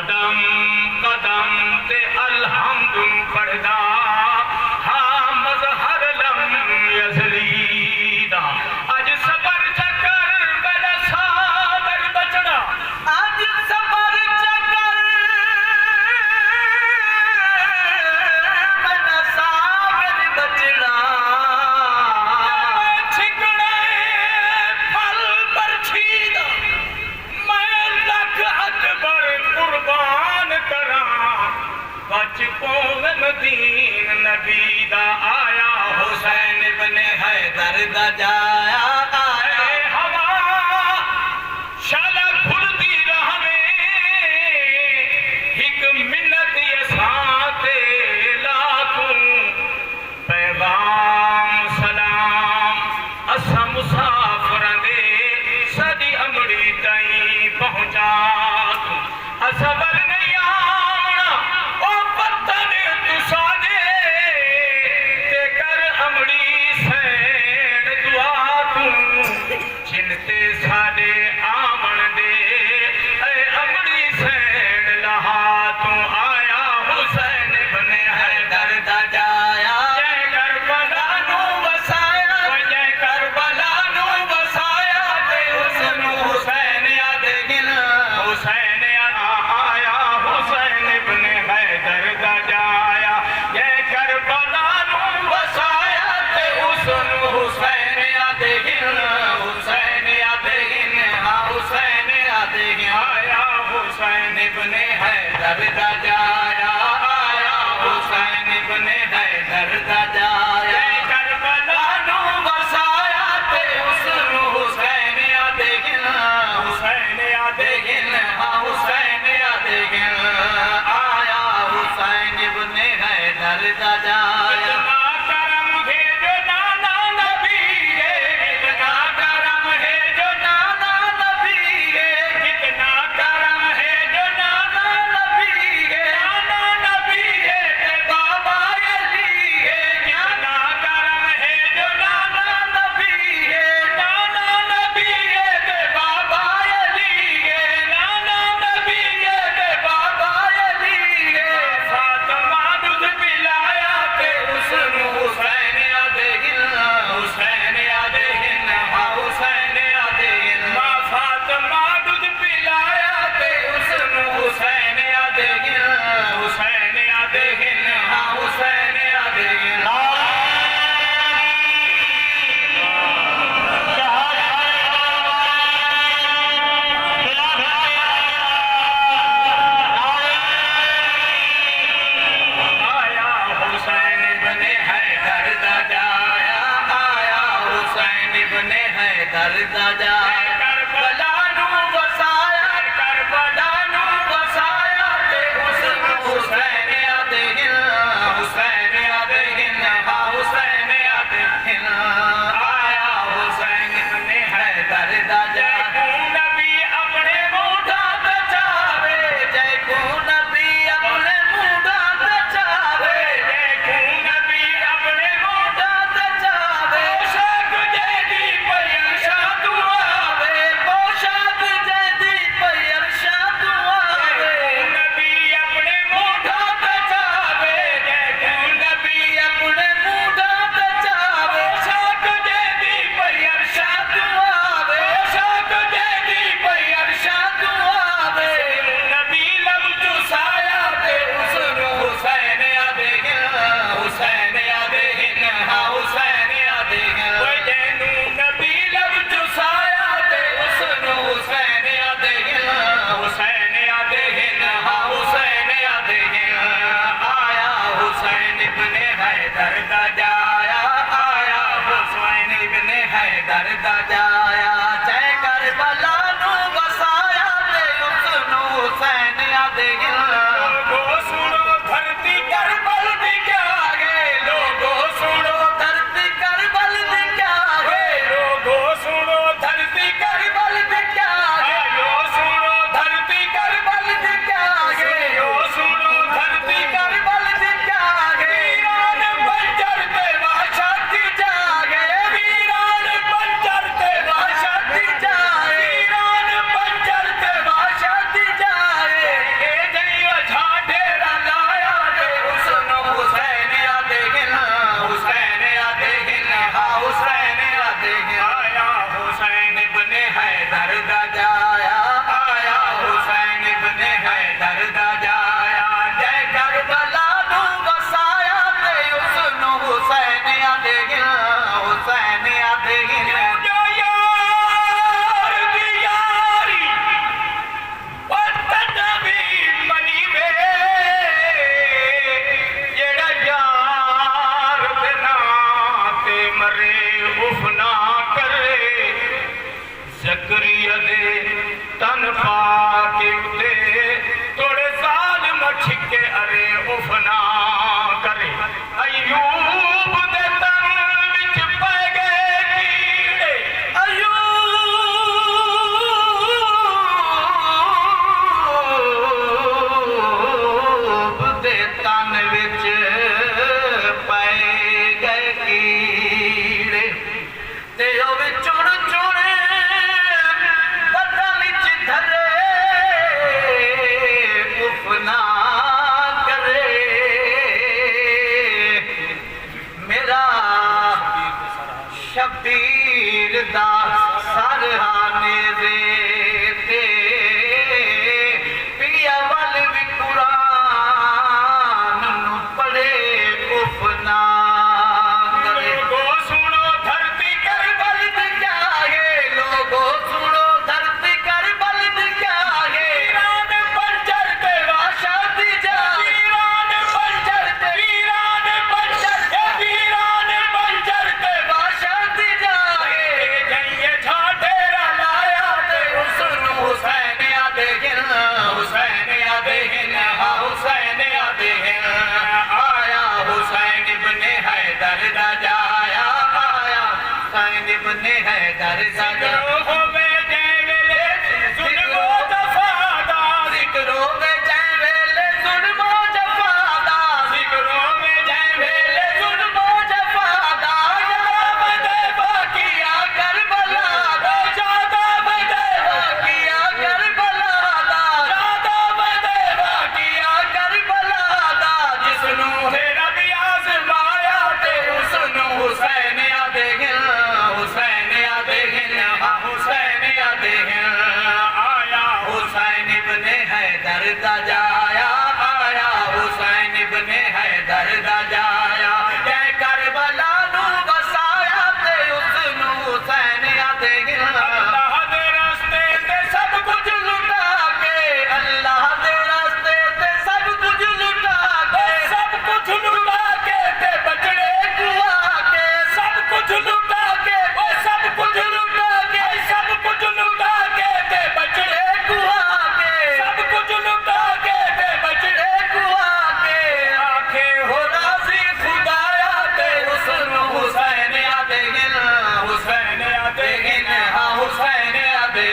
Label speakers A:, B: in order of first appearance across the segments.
A: कदम कदम ते अलहमदुन पढ़दा हाँ मजहर लम यजलीदा अज सबर चकर मेरा सागर बचड़ा
B: आज सबर चकर मेरा सागर बचड़ा
A: छिकड़े फल पर छीदा मैं लख अकबर कुर्बान करा बच पोवे मदीन नबी दा आया
B: हुसैन इब्ने हैदर दा जाया आया
A: हवा शाला खुलती रहवे हिक मिन्नत साते लाखूं पैगाम सलाम असा मुसाफिर दे सदी अमड़ी ताईं पहुंचा असा बल नहीं आवना ओ पत्तन तुसा दे ते कर अमड़ी सैन दुआ तू चिंते साडे आवन दे ए अमड़ी सैन लहा तू आया हुसैन इब्ने हैदर दा जाया जय करबला नू वसाया जय करबला नू वसाया ते हुसन हुसैन याद गिन हुसैन आया हुसैन इब्ने हैदर दा जाया जय करबला नू वसाया ते हुसन हुसैन याद गिन हुसैन याद गिन हाँ हुसैन याद गिन आया हुसैन इब्ने हैदर दा जाया आया हुसैन इब्ने हैदर दा जाया जय करबला नू वसाया ते हुसन हुसैन याद गिन हुसैन याद गिन हाँ हुसैन याद गिन आया हुसैन इब्ने हैदर दा जाया कितना करम है जो नाना नबी है कितना करम है जो नाना नबी है कितना करम है जो नाना नबी है नाना नबी है ते बाबा अली है कितना करम है जो नाना नबी है नाना नबी है ते बाबा अली है नाना नबी है ते बाबा अली है फातिमा दूध पिलाया ते हुसन हुसैन याद गिन हुसैन याद गिन हाँ हुसैन याद गिन माँ फातिमा दूध पिलाया ते हुसन हुसैन याद गिन हुसैन याद गिन हाँ हुसैन याद गिन आया हुसैन इब्ने हैदर दा जाया आया हुसैन इब्ने हैदर दा जाया करबला नू वसाया करबला नू वसाया ते हुसन हुसैन याद गिन हुसैन याद गिन हाँ हुसैन याद गिन आया हुसैन इब्ने हैदर दा जाया नबी अपने मोढ़ा ते चावे
B: जय को नबी अपने मुंडा ते चावे
A: जय खून नबी अपने
B: मुंडा ते चावे
A: पोशाक जैदी पयशा तू आवे
B: पोशाक जैदी पयरशा तू आवे
A: नबी अपने मोढ़ा ते चावे जय खून नबी
B: अपने मुंडा ते चावे
A: पोशाक जैदी पयशा
B: तू आवे
A: पोशाक जैदी
B: पयरशा तू आवे
A: नबी लब चुसाया ते हुसन हुसैन याद गिन हुसैन याद गिन हाँ हुसैन याद गिन ओए जैनू नबी लब चुसाया ते हुसन हुसैन याद गिन हुसैन याद गिन हाँ हुसैन याद गिन आया हुसैन इब्ने हैदर दा जाया आया हुसैन इब्ने हैदर दा जाया
B: जय करबला नू वसाया ते हुसन हुसैन याद गिन
A: लोगो सुनो धरती करबल दी क्या गे लोगो सुनो
B: धरती करबल दी क्या
A: गे लोगो सुनो धरती करबल दी क्या गे यो सुनो धरती करबल दी क्या गे यो सुनो धरती करबल दी क्या गे वीरान बंजर ते वाशा की जागे वीरान बंजर ते वाशा की जाए वीरान बंजर ते वाशा की जाए
B: हैदर दा जाया आया हुसैन इब्ने हैदर दा जाया जै करबला नू वसाया ते उसनू हुसैन आदे
A: अल्लाह दे रास्ते ते सब कुछ
B: लुटा के अल्लाह दे रास्ते ते सब कुछ लुटा के
A: सब कुछ लुटा के ते बचड़े
B: कुआ के
A: सब कुछ लुटा के ओ सब कुछ लुटा के सब कुछ लुटा के ते बचड़े
B: कुआ के
A: सब कुछ लुटा के ते बचड़े
B: कुआ के
A: आखे
B: हो राजी खुदाया ते उसनू हुसैन आदे
A: हुसैन आते
B: हाँ हुसैन आदे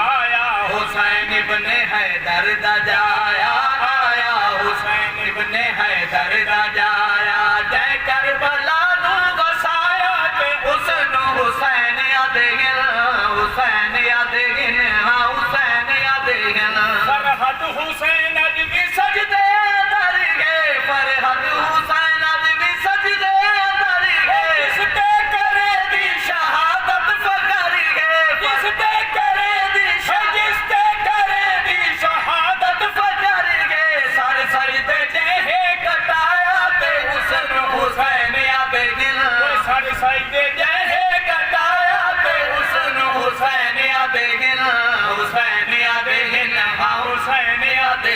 A: आया
B: हुसैन इब्ने हैदर दा जाया आया हुसैन इब्ने हैदर दा जाया जै करबला नू वसाया ते उसनू हुसैन आदे हुसैन आदे हाँ हुसैन आदे
A: सरहद हुसैन अज भी
B: सजदे दर गए फरहद हुसैन अज भी सजदे दर गए
A: जिस पे करे दी
B: शहादत फकर गए
A: जिस पे करे दी जिस पे करे दी शहादत
B: फकर गए सर सजदे जेहे कटाया ते हुसैन हुसैन आदे
A: कोई सड़ सजदे जहे
B: कटाया ते हुसैन हुसैन आदे हुसैन आदे हाँ हुसैन आदे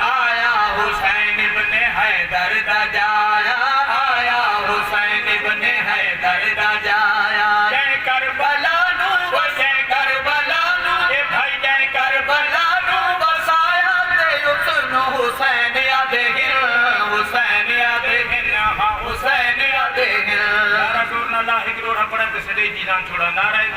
B: आया हुसैन इब्ने हैदर दा जाया आया हुसैन इब्ने हैदर दा जाया